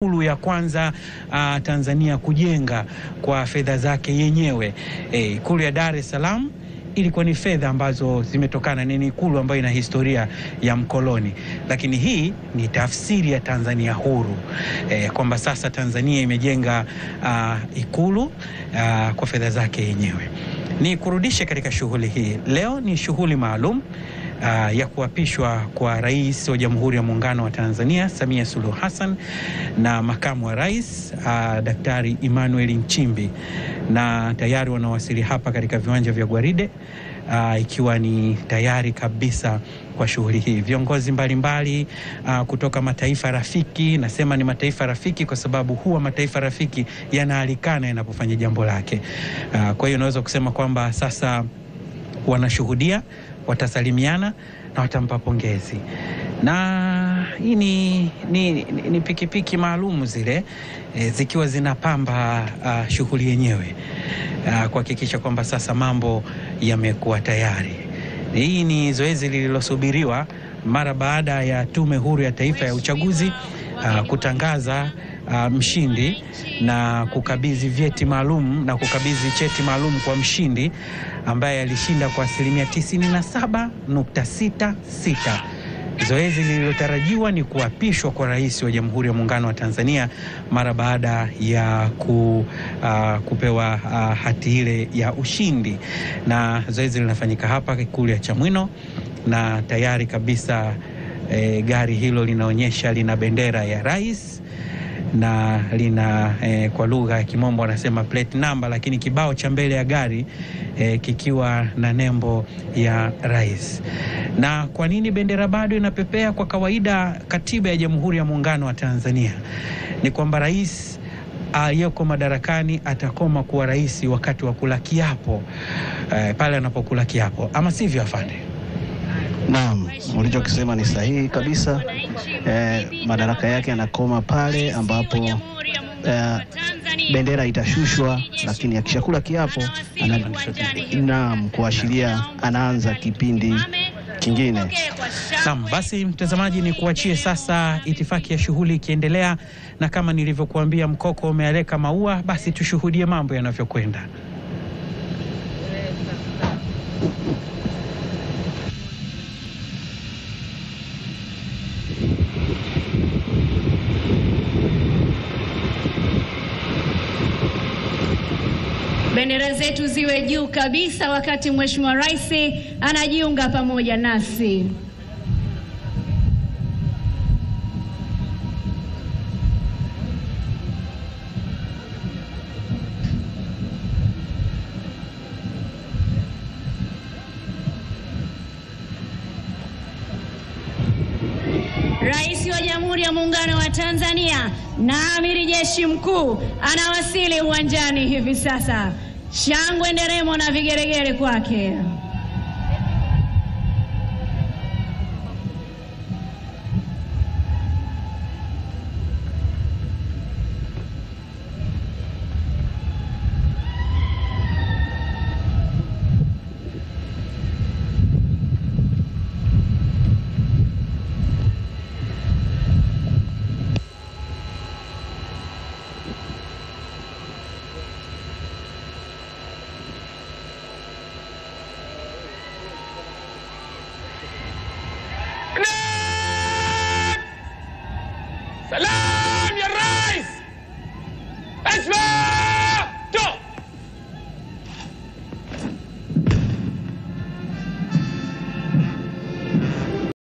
Ikulu ya kwanza Tanzania kujenga kwa fedha zake yenyewe. Ikulu ya Dar es Salaam ilikuwa ni fedha ambazo zimetokana, ni ikulu ambayo ina historia ya mkoloni, lakini hii ni tafsiri ya Tanzania huru, kwamba sasa Tanzania imejenga ikulu kwa fedha zake yenyewe. Ni kurudishe katika shughuli hii. Leo ni shughuli maalum ya kuapishwa kwa Rais wa Jamhuri ya Muungano wa Tanzania Samia Suluhu Hassan na Makamu wa Rais Daktari Emmanuel Nchimbi, na tayari wanawasili hapa katika viwanja vya Gwaride, ikiwa ni tayari kabisa kwa shughuli hii. Viongozi mbalimbali kutoka mataifa rafiki, nasema ni mataifa rafiki kwa sababu huwa mataifa rafiki yanaalikana yanapofanya jambo lake. Kwa hiyo unaweza kusema kwamba sasa wanashuhudia, watasalimiana na watampa pongezi. Na hii ni pikipiki maalum zile zikiwa zinapamba shughuli yenyewe, kuhakikisha kwamba sasa mambo yamekuwa tayari. Hii ni zoezi lililosubiriwa mara baada ya Tume Huru ya Taifa ya Uchaguzi kutangaza mshindi na kukabidhi vyeti maalum na kukabidhi cheti maalum kwa mshindi ambaye alishinda kwa 97.66. Zoezi lililotarajiwa ni kuapishwa kwa Rais wa Jamhuri ya Muungano wa Tanzania mara baada ya kupewa hati ile ya ushindi, na zoezi linafanyika hapa Ikulu ya Chamwino, na tayari kabisa gari hilo linaonyesha lina bendera ya rais na lina kwa lugha ya Kimombo wanasema plate number, lakini kibao cha mbele ya gari kikiwa na nembo ya rais. Na kwa nini bendera bado inapepea? Kwa kawaida katiba ya Jamhuri ya Muungano wa Tanzania ni kwamba rais aliyeko madarakani atakoma kuwa rais wakati wa kula kiapo, pale anapokula kiapo, ama sivyo afande? Naam, ulichokisema ni sahihi kabisa. Madaraka yake yanakoma pale ambapo bendera itashushwa, lakini akishakula kiapo naam, kuashiria anaanza kipindi kingine. Naam, basi mtazamaji, ni kuachie sasa itifaki ya shughuli ikiendelea, na kama nilivyokuambia mkoko umealeka maua, basi tushuhudie mambo yanavyokwenda. Bendera zetu ziwe juu kabisa wakati Mheshimiwa Rais anajiunga pamoja nasi. Rais wa Jamhuri ya Muungano wa Tanzania na Amiri Jeshi Mkuu anawasili uwanjani hivi sasa. Shangwe, nderemo na vigeregere kwake.